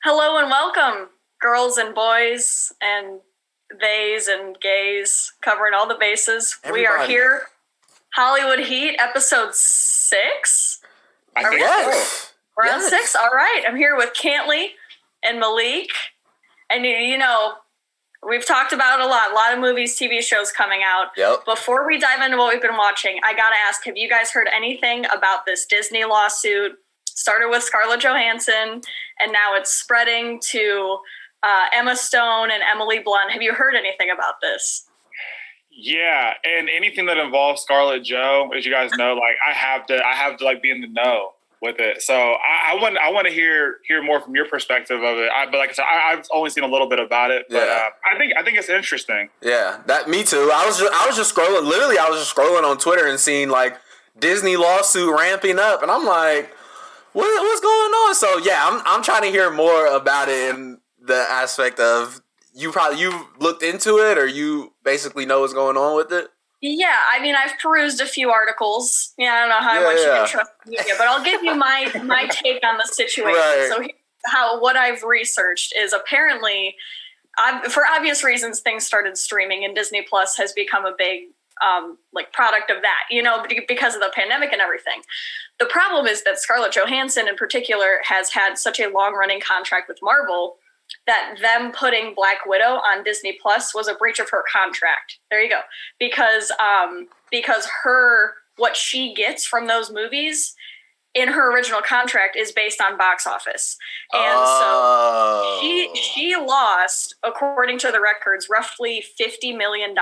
Hello and welcome, girls and boys and theys and gays, covering all the bases. Everybody. We are here, Hollywood Heat, episode 6. Yes. We're on 6. All right. I'm here with Cantley and Malik. And we've talked about it a lot of movies, TV shows coming out. Yep. Before we dive into what we've been watching, I got to ask, have you guys heard anything about this Disney lawsuit? Started with Scarlett Johansson, and now it's spreading to Emma Stone and Emily Blunt. Have you heard anything about this? Yeah, and anything that involves Scarlett Jo, as you guys know, like I have to like be in the know with it. So I want to hear more from your perspective of it. But like I said, I've only seen a little bit about it. But I think it's interesting. Yeah, me too. I was just scrolling. Literally, I was just scrolling on Twitter and seeing like Disney lawsuit ramping up, and I'm like, what's going on? So yeah, I'm trying to hear more about it in the aspect of you've looked into it, or you basically know what's going on with it. Yeah, I mean, I've perused a few articles. Yeah, I don't know how much you can trust the media, but I'll give you my take on the situation. Right. So what I've researched is apparently, for obvious reasons, things started streaming, and Disney Plus has become a big product of that, because of the pandemic and everything. The problem is that Scarlett Johansson in particular has had such a long-running contract with Marvel that them putting Black Widow on Disney Plus was a breach of her contract. There you go. Because what she gets from those movies in her original contract is based on box office. And so she lost, according to the records, roughly $50 million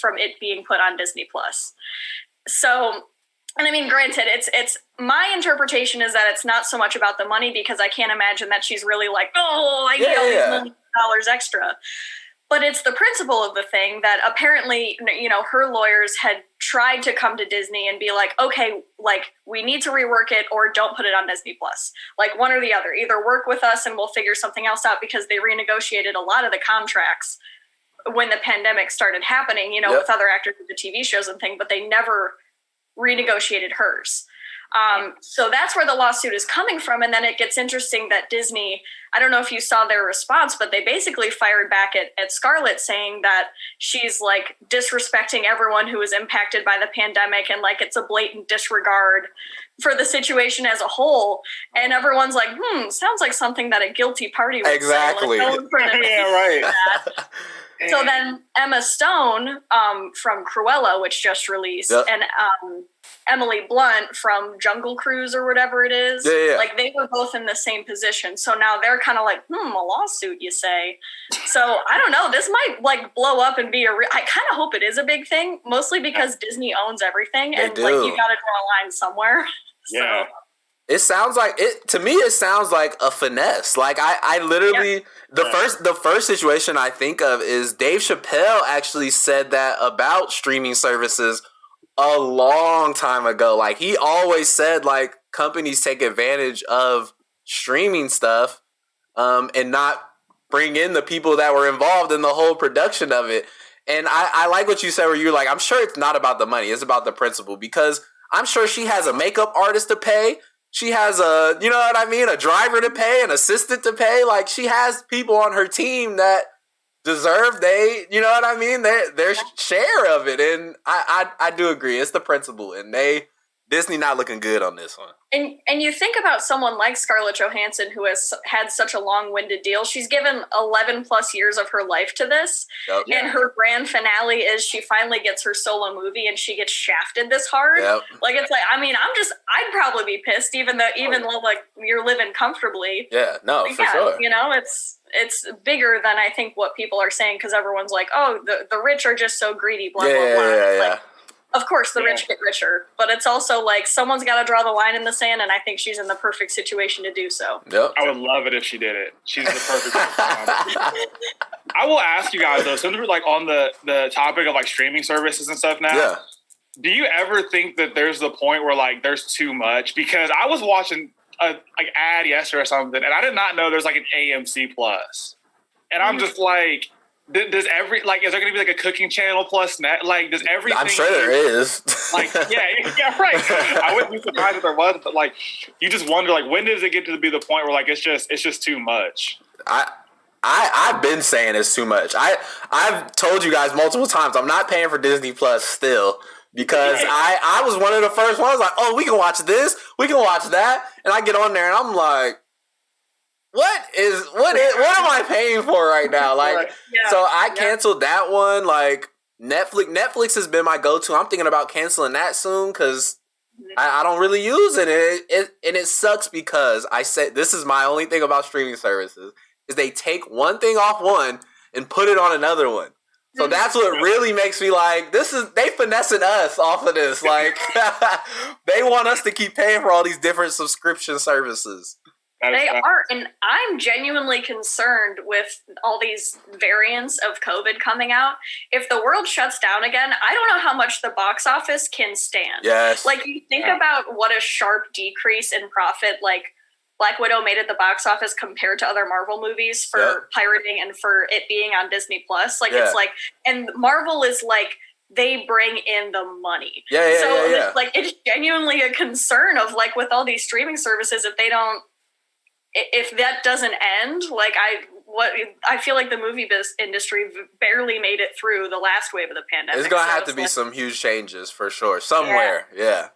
from it being put on Disney Plus. So, and I mean, granted, it's my interpretation is that it's not so much about the money, because I can't imagine that she's really like, I need all these $1 million extra. But it's the principle of the thing that apparently, her lawyers had tried to come to Disney and be like, okay, like we need to rework it or don't put it on Disney Plus. Like one or the other. Either work with us and we'll figure something else out, because they renegotiated a lot of the contracts when the pandemic started happening, with other actors with the TV shows and things, but they never renegotiated hers. So that's where the lawsuit is coming from. And then it gets interesting that Disney, I don't know if you saw their response, but they basically fired back at Scarlett, saying that she's like disrespecting everyone who was impacted by the pandemic, and like it's a blatant disregard for the situation as a whole. And everyone's like, sounds like something that a guilty party would exactly say. Like, yeah, right. So then Emma Stone from Cruella, which just released, and Emily Blunt from Jungle Cruise or whatever it is, like they were both in the same position. So now they're kind of like, a lawsuit, you say. So I don't know. This might like blow up and be I kind of hope it is a big thing, mostly because Disney owns everything, and like you got to draw a line somewhere. Yeah. So. It sounds like it to me. It sounds like a finesse. Like I literally the first situation I think of is Dave Chappelle actually said that about streaming services a long time ago. Like he always said like companies take advantage of streaming stuff and not bring in the people that were involved in the whole production of it. And I like what you said where you're like, I'm sure it's not about the money, it's about the principle, because I'm sure she has a makeup artist to pay. She has a driver to pay, an assistant to pay. Like she has people on her team that deserve their share of it. And I do agree. It's the principle, and Disney not looking good on this one. And you think about someone like Scarlett Johansson, who has had such a long-winded deal. She's given 11 plus years of her life to this. Yep. And her grand finale is she finally gets her solo movie and she gets shafted this hard. Yep. Like, it's like, I mean, I'd probably be pissed, even though like you're living comfortably. Yeah, no, for sure. It's bigger than I think what people are saying, because everyone's like, oh, the rich are just so greedy, blah, blah, blah. Yeah. Of course, the rich get richer, but it's also like someone's got to draw the line in the sand, and I think she's in the perfect situation to do so. Yep. I would love it if she did it. She's the perfect I will ask you guys, though, since we're like on the topic of like streaming services and stuff now, do you ever think that there's the point where like there's too much? Because I was watching a ad yesterday or something, and I did not know there's like an AMC Plus. And I'm just like, does is there going to be like a cooking channel plus net? Like, does everything? I'm sure there is. Like, yeah, right. I wouldn't be surprised if there was, but like, you just wonder, like, when does it get to be the point where like it's just too much? I've been saying it's too much. I've told you guys multiple times I'm not paying for Disney Plus still because I was one of the first ones like, oh, we can watch this, we can watch that, and I get on there and I'm like, what am I paying for right now? Like, so I canceled that one. Like Netflix has been my go-to. I'm thinking about canceling that soon because I don't really use it. And it sucks because I said this is my only thing about streaming services is they take one thing off one and put it on another one. So that's what really makes me like, they finessing us off of this. Like, they want us to keep paying for all these different subscription services. They are, and I'm genuinely concerned with all these variants of COVID coming out. If the world shuts down again, I don't know how much the box office can stand. Yes. Like, you think about what a sharp decrease in profit, like, Black Widow made at the box office compared to other Marvel movies for pirating and for it being on Disney Plus. Like, it's like, and Marvel is like, they bring in the money. It's like, it's genuinely a concern of like, with all these streaming services, if that doesn't end, like I feel like the movie industry barely made it through the last wave of the pandemic. There's gonna have to be some huge changes for sure somewhere. Yeah.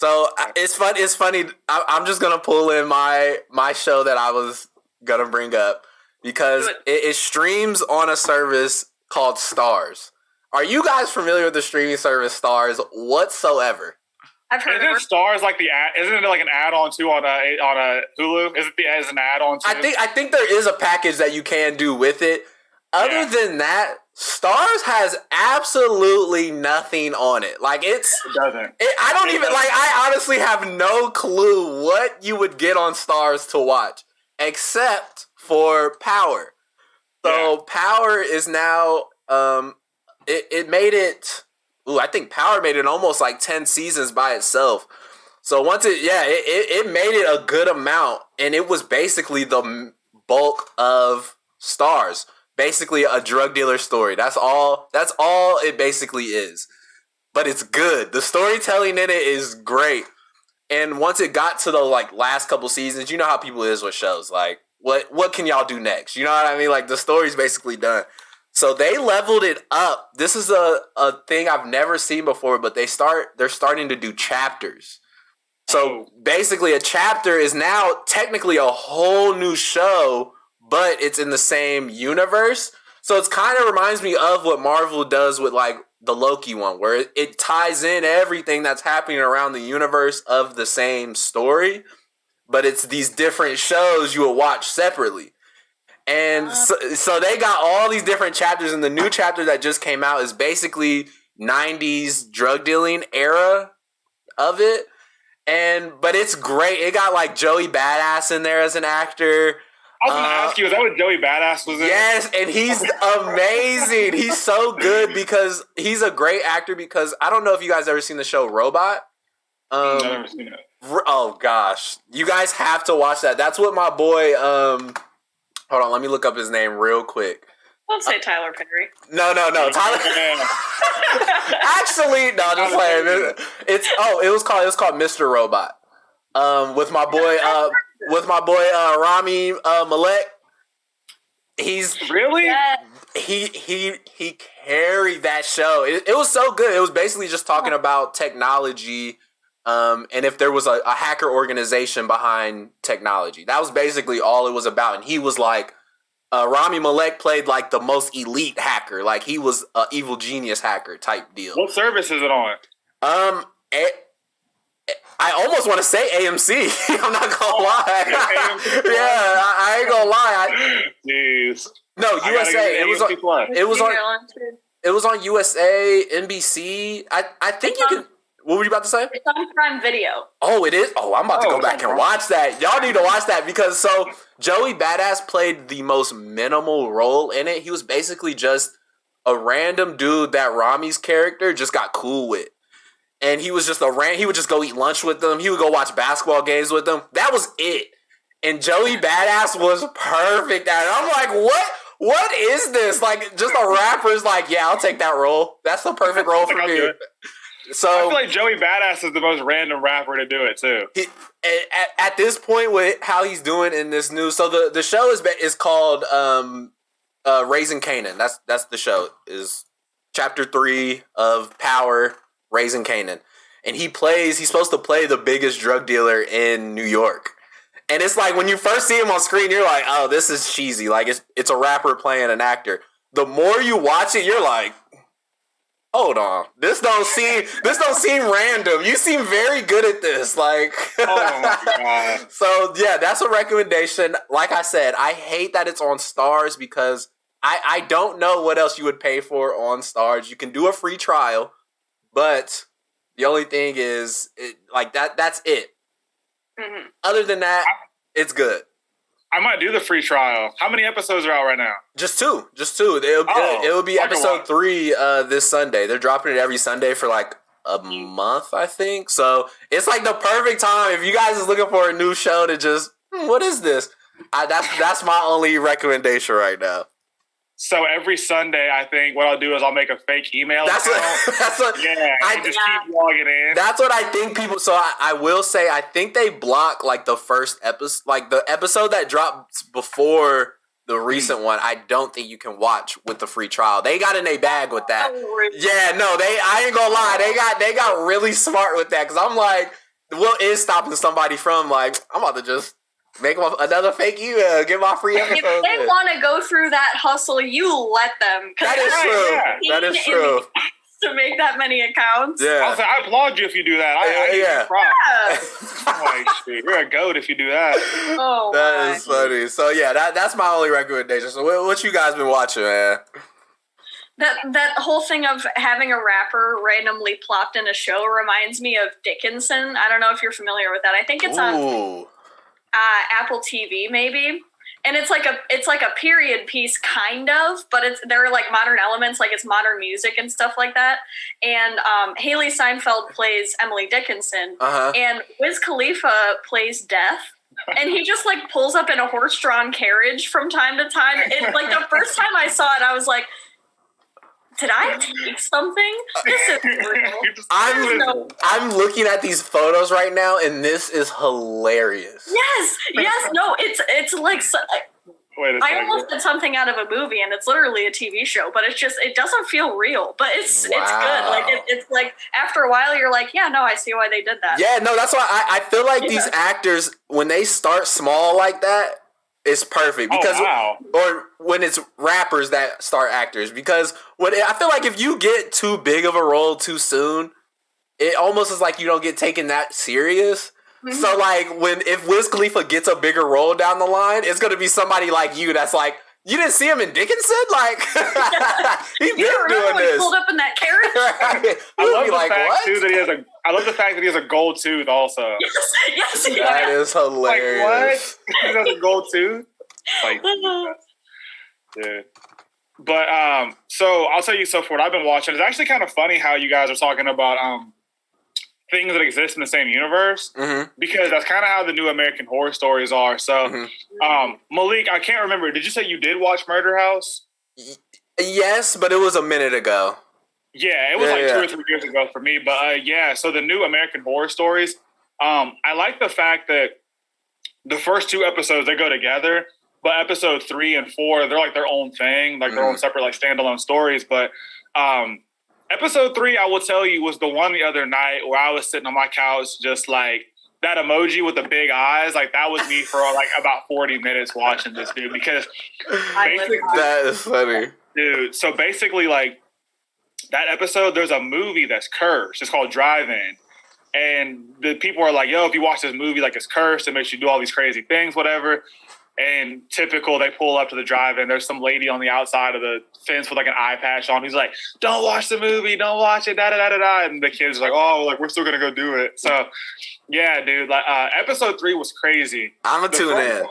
So it's fun. It's funny. I'm just gonna pull in my show that I was gonna bring up because it streams on a service called Stars. Are you guys familiar with the streaming service Stars whatsoever? I've heard Isn't Stars like isn't it like an add-on too on a Hulu? Is it as an add-on too? I think there is a package that you can do with it. Other than that, Stars has absolutely nothing on it. Like it doesn't. I honestly have no clue what you would get on Stars to watch except for Power. So Power is now it made it. Ooh, I think Power made it almost like 10 seasons by itself. So once it made it a good amount, and it was basically the bulk of Stars. Basically a drug dealer story. That's all it basically is. But it's good. The storytelling in it is great. And once it got to the like last couple seasons, you know how people is with shows. Like, what can y'all do next? You know what I mean? Like the story's basically done. So they leveled it up. This is a thing I've never seen before, but they're starting to do chapters. So basically a chapter is now technically a whole new show, but it's in the same universe. So it's kind of reminds me of what Marvel does with like the Loki one, where it ties in everything that's happening around the universe of the same story, but it's these different shows you will watch separately. And so they got all these different chapters, and the new chapter that just came out is basically 90s drug dealing era of it. But it's great. It got like Joey Badass in there as an actor. I was going to ask you, is that what Joey Badass was in? Yes, and he's amazing. He's so good because he's a great actor because I don't know if you guys ever seen the show Robot. I've never seen it. Oh, gosh. You guys have to watch that. That's what my boy... hold on, let me look up his name real quick. Don't say Tyler Perry. No. Tyler. Actually, no, just playing. It was called Mr. Robot. With my boy Rami Malek. He's really he carried that show. It was so good. It was basically just talking about technology. And if there was a hacker organization behind technology, that was basically all it was about. And he was like, Rami Malek played like the most elite hacker. Like he was an evil genius hacker type deal. What service is it on? I almost want to say AMC. I'm not gonna lie. I ain't gonna lie. Jeez. No, USA. It was on USA, NBC. I think you can. What were you about to say? It's on Prime Video. Oh, it is? Oh, I'm about to go back and watch that. Y'all need to watch that because Joey Badass played the most minimal role in it. He was basically just a random dude that Rami's character just got cool with. And he was just he would just go eat lunch with them. He would go watch basketball games with them. That was it. And Joey Badass was perfect at it. I'm like, what is this? Like, just a rapper's like, yeah, I'll take that role. That's the perfect role for me. So I feel like Joey Badass is the most random rapper to do it too. At this point, with how he's doing in this new, so the show is called Raising Kanan. That's the show. Is chapter 3 of Power, Raising Kanan, and he's supposed to play the biggest drug dealer in New York. And it's like when you first see him on screen, you're like, oh, this is cheesy. Like it's a rapper playing an actor. The more you watch it, you're like, hold on, this don't seem random. You seem very good at this. Like, oh my God. So yeah, that's a recommendation. Like I said, I hate that it's on Stars because I don't know what else you would pay for on Stars. You can do a free trial, but the only thing is, that's it. Mm-hmm. Other than that, it's good. I might do the free trial. How many episodes are out right now? Just two. It'll be episode 3 this Sunday. They're dropping it every Sunday for like a month, I think. So it's like the perfect time if you guys is looking for a new show to just, what is this? That's my only recommendation right now. So every Sunday, I think what I'll do is I'll make a fake email account. I just keep logging in. That's what I think people. So I will say I think they block like the first episode, like the episode that dropped before the recent one. I don't think you can watch with the free trial. They got in a bag with that. Yeah, no, I ain't gonna lie. They got really smart with that because I'm like, what is stopping somebody from like I'm about to just make another fake email, get my free episode. If they want to go through that hustle, you let them. That is true. Yeah. That is true. To make that many accounts. Yeah. I applaud you if you do that. I give you props. Like, shit, you're a goat if you do that. Oh, that is funny. So yeah, that's my only recommendation. So what you guys been watching, man? That whole thing of having a rapper randomly plopped in a show reminds me of Dickinson. I don't know if you're familiar with that. I think it's on Apple TV maybe, and it's like a period piece kind of, but there are like modern elements, like it's modern music and stuff like that. And Haley Steinfeld plays Emily Dickinson, and Wiz Khalifa plays Death. And he just like pulls up in a horse-drawn carriage from time to time. It, like the first time I saw it, I was like, did I take something? This is real. I'm looking at these photos right now, and this is hilarious. Yes, no, it's like I almost did something out of a movie, and it's literally a TV show, but it doesn't feel real, but it's good. Like it's like after a while, you're like, yeah, no, I see why they did that. Yeah, no, that's why I feel like these actors, when they start small like that, it's perfect because, or when it's rappers that start actors, because I feel like if you get too big of a role too soon, it almost is like you don't get taken that serious. Mm-hmm. So like if Wiz Khalifa gets a bigger role down the line, it's gonna be somebody like you that's like, you didn't see him in Dickinson? Like, he's been doing this. He pulled up in that carriage? I love the fact that he has a gold tooth also. Yes. That is hilarious. Like, what? He has a gold tooth? Like, dude. But, so I'll tell you, so for what I've been watching, it's actually kind of funny how you guys are talking about things that exist in the same universe, because that's kind of how the new American Horror Stories are. So, Malik, I can't remember. Did you say you did watch Murder House? Yes, but it was a minute ago. Yeah, it was 2 or 3 years ago for me. But so the new American Horror Stories, I like the fact that the first 2 episodes, they go together, but episode 3 and 4, they're like their own thing, like their own separate, like standalone stories. But episode 3, I will tell you, was the one the other night where I was sitting on my couch, just like that emoji with the big eyes. Like that was me for like about 40 minutes watching this, dude, because that is funny, dude. So basically, like that episode, there's a movie that's cursed. It's called Drive-In. And the people are like, yo, if you watch this movie, like it's cursed, it makes you do all these crazy things, whatever. And typical, they pull up to the drive-in. There's some lady on the outside of the fence with like an eye patch on. He's like, don't watch the movie. Don't watch it. Da-da-da-da-da. And the kids are like, oh, like we're still going to go do it. So, yeah, dude. Like, episode 3 was crazy. I'm going to tune in.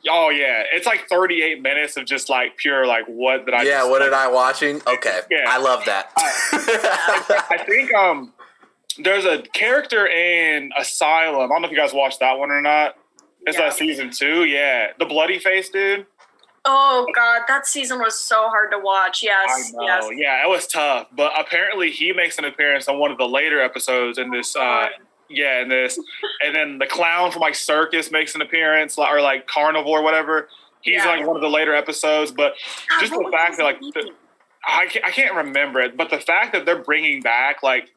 Oh, yeah. It's like 38 minutes of just like pure, like, what did I Yeah, what did I watching? Okay. Yeah. I love that. I think there's a character in Asylum. I don't know if you guys watched that one or not. It's season 2, yeah. The bloody face dude. Oh God, that season was so hard to watch. Yes, I know. yes. Yeah, it was tough. But apparently, he makes an appearance on one of the later episodes in this. In this, and then the clown from like Circus makes an appearance, or like Carnival or whatever. He's like one of the later episodes. But just the fact that like I can't remember it, but the fact that they're bringing back like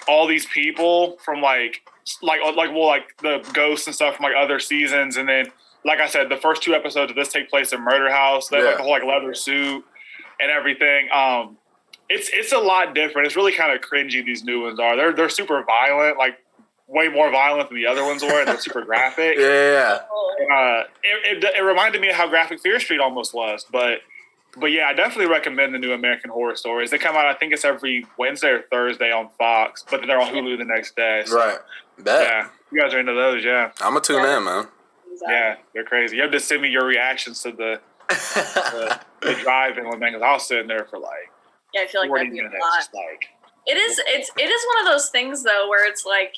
all these people from like the ghosts and stuff from like other seasons, and then like I said, the first 2 episodes of this take place in Murder House. They have like the whole like leather suit and everything. It's a lot different. It's really kind of cringy. These new ones are. They're super violent, like way more violent than the other ones were. They're super graphic. Yeah. It reminded me of how Graphic Fear Street almost was, but yeah, I definitely recommend the new American Horror Stories. They come out, I think it's every Wednesday or Thursday on Fox, but they're on Hulu the next day. So, right. Bet. Yeah, you guys are into those, yeah. I'm going to tune in, man. Yeah, they're crazy. You have to send me your reactions to the drive-in one thing, because I was sitting there for like I feel like 40 that'd be minutes, a lot. just like... It is one of those things though where it's like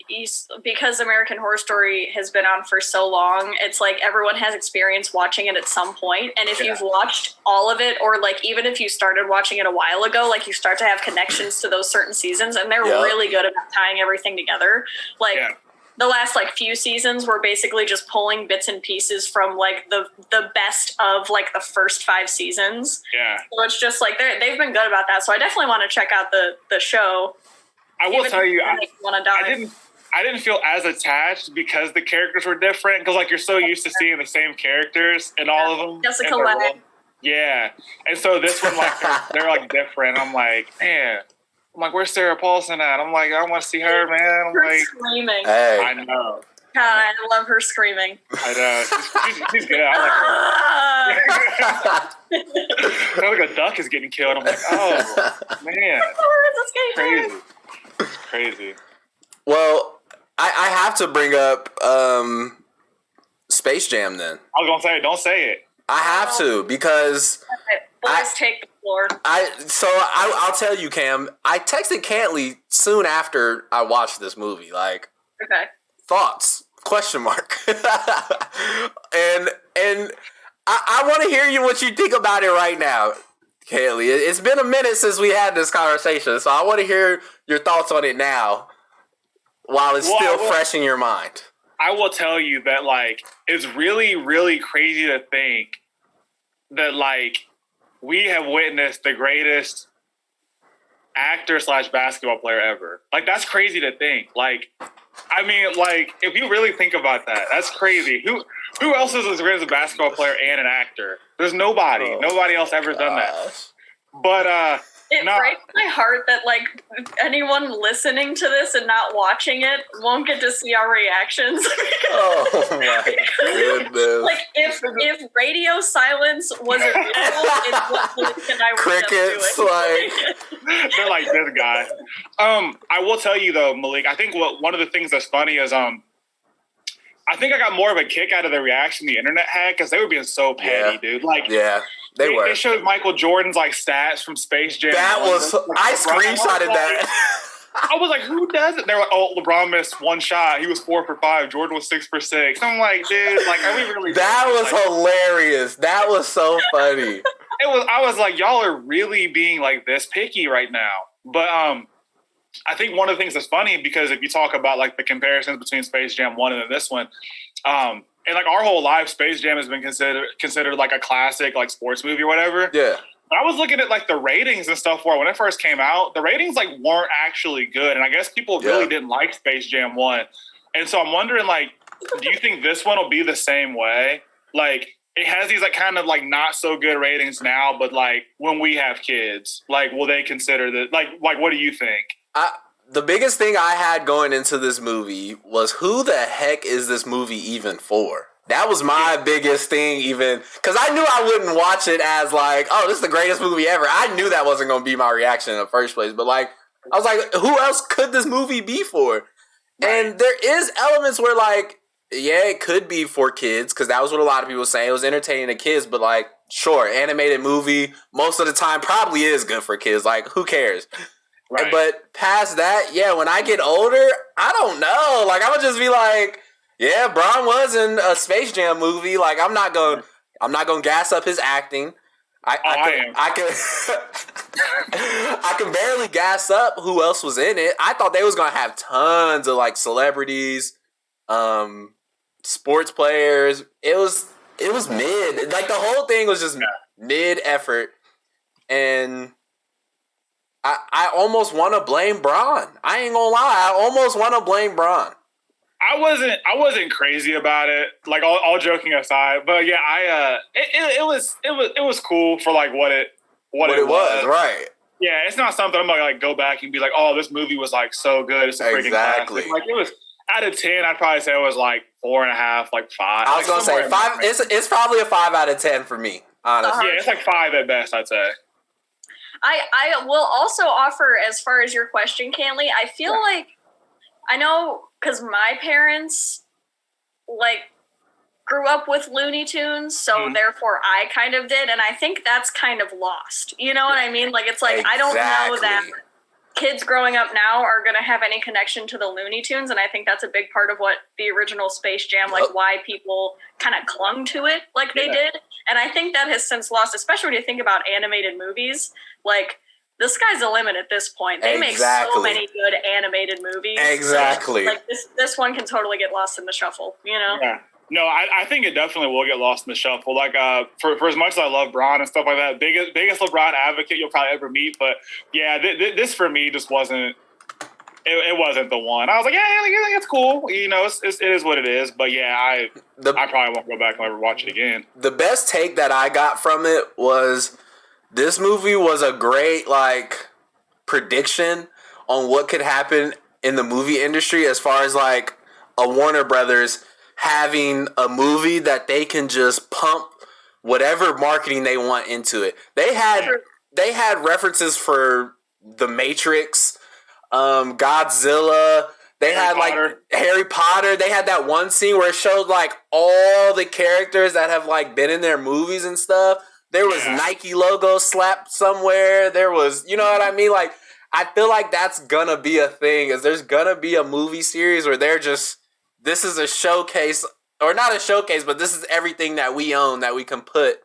because American Horror Story has been on for so long, it's like everyone has experience watching it at some point, and if you've watched all of it, or like even if you started watching it a while ago, like you start to have connections to those certain seasons, and they're really good about tying everything together. Like the last like few seasons were basically just pulling bits and pieces from like the best of like the first 5 seasons. Yeah. So it's just like they've been good about that. So I definitely want to check out the show. I will tell you, I didn't feel as attached because the characters were different. Because like you're so used to seeing the same characters in all of them. Jessica Lange. Yeah, and so this one like they're like different. I'm like, man. I'm like, where's Sarah Paulson at? I'm like, I want to see her, man. I'm like, screaming. Hey. I know. God, I love her screaming. I know. She's good. I like her. Sounds like a duck is getting killed. I'm like, oh, man. Crazy. It's crazy. Well, I have to bring up Space Jam then. I was going to say, don't say it. I have to because... Boys take the floor. I'll tell you, Cam. I texted Cantley soon after I watched this movie. Like, thoughts? Question mark. and I want to hear what you think about it right now, Cantley. It's been a minute since we had this conversation, so I want to hear your thoughts on it now, while it's still fresh in your mind. I will tell you that like it's really, really crazy to think that like. We have witnessed the greatest actor / basketball player ever. Like, that's crazy to think. Like, I mean, like, if you really think about that, that's crazy. Who else is as great as a basketball player and an actor? There's nobody. Nobody else ever done that. But, it breaks my heart that, like, anyone listening to this and not watching it won't get to see our reactions. Oh, my goodness. Like, if radio silence wasn't real, it's what Malik and I were crickets, like... They're like, this guy. I will tell you, though, Malik, I think one of the things that's funny is, I think I got more of a kick out of the reaction the internet had, because they were being so petty, dude. Like, They showed Michael Jordan's like stats from Space Jam. That was I screenshotted that. I was like, who does it? They were like, oh, LeBron missed 1 shot. He was 4 for 5. Jordan was 6 for 6. I'm like, dude, like, are we really? That was hilarious. That was so funny. I was like, y'all are really being like this picky right now. But I think one of the things that's funny, because if you talk about like the comparisons between Space Jam 1 and this one, and like our whole life, Space Jam has been considered like a classic, like sports movie or whatever. Yeah. But I was looking at like the ratings and stuff for it when it first came out. The ratings like weren't actually good, and I guess people really didn't like Space Jam 1. And so I'm wondering, like, do you think this one will be the same way? Like, it has these like kind of like not so good ratings now, but like when we have kids, like, will they consider that? Like what do you think? The biggest thing I had going into this movie was, who the heck is this movie even for? That was my biggest thing, even, because I knew I wouldn't watch it as like, oh, this is the greatest movie ever. I knew that wasn't going to be my reaction in the first place, but like, I was like, who else could this movie be for? Right. And there is elements where like, yeah, it could be for kids, because that was what a lot of people were saying. It was entertaining to kids, but like, sure, animated movie, most of the time probably is good for kids. Like, who cares? Right. But past that, yeah, when I get older, I don't know. Like, I would just be like, yeah, Bron was in a Space Jam movie. Like, I'm not going to I'm not gonna gas up his acting. I can barely gas up who else was in it. I thought they was gonna have tons of like celebrities, sports players. It was mid. Like the whole thing was just mid effort, and I almost want to blame Braun. I ain't gonna lie. I almost want to blame Braun. I wasn't crazy about it. Like all joking aside, but yeah, it was cool for like what it was. Right. Yeah, it's not something I'm gonna like go back and be like, oh, this movie was like so good. It's a freaking classic. Like it was out of 10. I'd probably say it was like 4.5, like 5. I was gonna say 5. It's probably a 5 out of 10 for me. Honestly, yeah, it's like 5 at best. I'd say. I will also offer, as far as your question, Canley, I feel like I know because my parents like grew up with Looney Tunes, so therefore I kind of did, and I think that's kind of lost. You know what I mean? Like it's like I don't know that kids growing up now are going to have any connection to the Looney Tunes, and I think that's a big part of what the original Space Jam, like why people kind of clung to it like they did. And I think that has since lost, especially when you think about animated movies. Like, the sky's the limit at this point. They make so many good animated movies. Exactly. Like, this one can totally get lost in the shuffle, you know? Yeah. No, I think it definitely will get lost in the shuffle. Like, for as much as I love Braun and stuff like that, biggest LeBron advocate you'll probably ever meet. But, yeah, this for me just wasn't – it wasn't the one. I was like, yeah, it's cool. You know, it is what it is. But, yeah, I probably won't go back and ever watch it again. The best take that I got from it was – this movie was a great, like, prediction on what could happen in the movie industry as far as, like, a Warner Brothers having a movie that they can just pump whatever marketing they want into it. They had references for The Matrix, Godzilla. They had, like, Harry Potter. They had that one scene where it showed, like, all the characters that have, like, been in their movies and stuff. There was Nike logo slapped somewhere. There was, you know what I mean? Like, I feel like that's gonna be a thing. Is there's gonna be a movie series where they're just, this is a showcase, or not a showcase, but this is everything that we own that we can put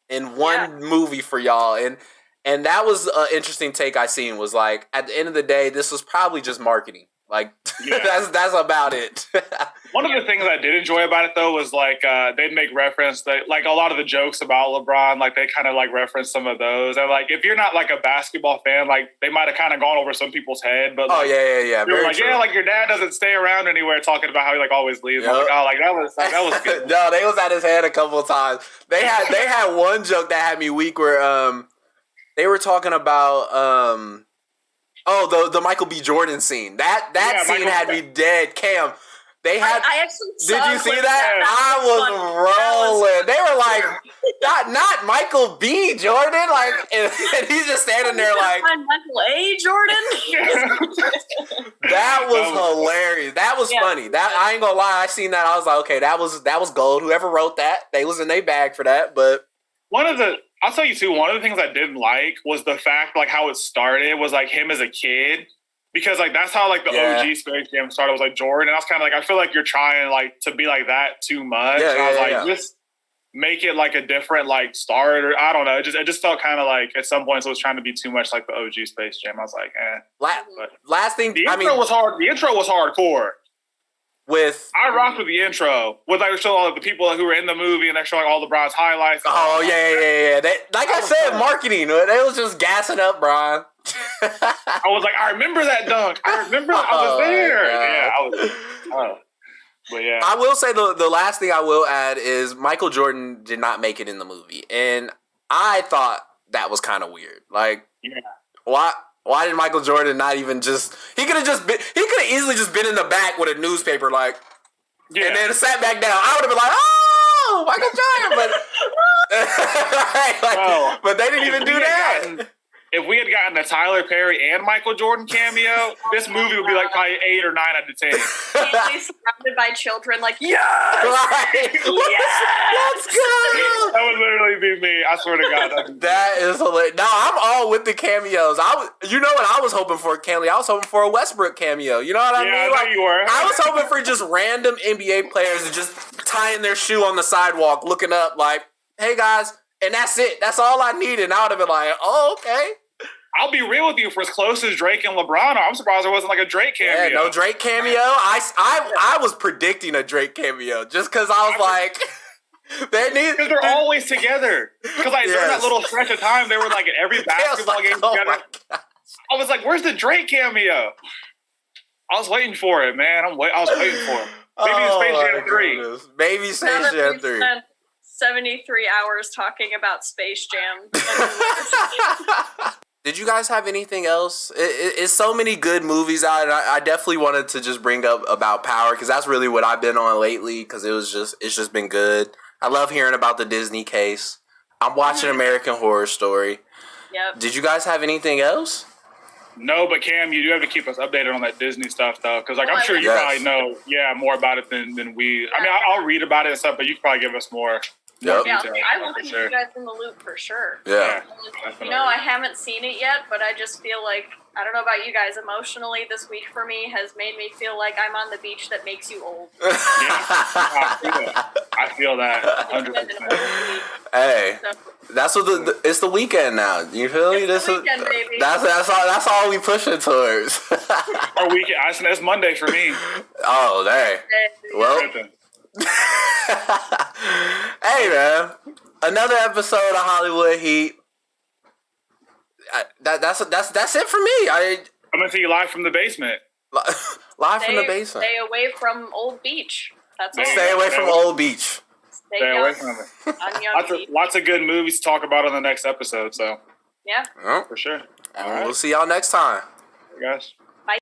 in one movie for y'all. And that was an interesting take I seen, was like, at the end of the day, this was probably just marketing. Like, that's about it. One of the things I did enjoy about it, though, was like they'd make reference that, like, a lot of the jokes about LeBron, like they kind of like reference some of those. And like, if you're not like a basketball fan, like they might have kind of gone over some people's head. But like, you're like, true. Yeah, like your dad doesn't stay around anywhere talking about how he like always leaves. Yep. Like, oh, like that was good. No, they was at his head a couple of times. They had one joke that had me weak where they were talking about the Michael B. Jordan scene. That scene had me dead. Cam, they had. I actually saw. Did you see that? I was rolling. They were like, not Michael B. Jordan, like, and he's just standing there like Michael A. Jordan. That was hilarious. That was funny. That I ain't gonna lie. I seen that. I was like, okay, that was gold. Whoever wrote that, they was in their bag for that. But I'll tell you too, one of the things I didn't like was the fact, like, how it started was like him as a kid, because like that's how like the OG Space Jam started, was like Jordan, and I was kind of like, I feel like you're trying like to be like that too much. I was like, just make it like a different like start, or I don't know. It just felt kind of like at some points it was trying to be too much like the OG Space Jam. I was like, last thing, the intro was hard. The intro was hardcore. I rocked with the intro. With like showing all the people who were in the movie, and they're showing all LeBron's highlights. Oh yeah. Like I said, marketing. They was just gassing up, Bron. I was like, I remember that dunk. I remember I was there. Yeah, I was. But yeah, I will say the last thing I will add is Michael Jordan did not make it in the movie, and I thought that was kind of weird. Like, Why did Michael Jordan not even just? He could have easily just been in the back with a newspaper, like, and then sat back down. I would have been like, oh, Michael Jordan, but they didn't even do that. If we had gotten a Tyler Perry and Michael Jordan cameo, this movie would be like probably 8 or 9 out of 10. Totally surrounded by children, like, yes, yes, let's go. That would literally be me. I swear to God. That is hilarious. No, I'm all with the cameos. You know what I was hoping for, Kelly? I was hoping for a Westbrook cameo. You know what I mean? Yeah, like, you were. I was hoping for just random NBA players just tying their shoe on the sidewalk, looking up like, hey guys, and that's it. That's all I needed. And I would have been like, oh, okay. I'll be real with you. For as close as Drake and LeBron are, I'm surprised there wasn't like a Drake cameo. Yeah, no Drake cameo. I was predicting a Drake cameo just because I was like, because they're always together. Because like during that little stretch of time, they were like at every basketball game together. I was like, "Where's the Drake cameo?" I was waiting for it, man. I was waiting for it. Maybe Space Jam 3. Maybe Space Jam 3. 73 hours talking about Space Jam. Did you guys have anything else? It's so many good movies out, and I definitely wanted to just bring up about Power because that's really what I've been on lately. Because it's just been good. I love hearing about the Disney case. I'm watching American Horror Story. Yep. Did you guys have anything else? No, but Cam, you do have to keep us updated on that Disney stuff, though, because like I'm sure you probably know, more about it than we. Yeah. I mean, I'll read about it and stuff, but you can probably give us more. Yeah, I will keep you guys in the loop for sure. Yeah. I haven't seen it yet, but I just feel like, I don't know about you guys, emotionally this week for me has made me feel like I'm on the beach that makes you old. I feel that 100%. Hey, that's what it's the weekend now. You feel me? It's the weekend, baby. That's all we pushing towards. Our weekend. It's Monday for me. Oh, dang. Well. Hey man, another episode of Hollywood Heat. That's it for me. I'm gonna see you live from the basement. From the basement. Stay away from Old Beach. That's all. Stay away from Old Beach. Stay away from it. Lots of good movies to talk about on the next episode. So yeah, for sure. All right. We'll see y'all next time. Hey guys.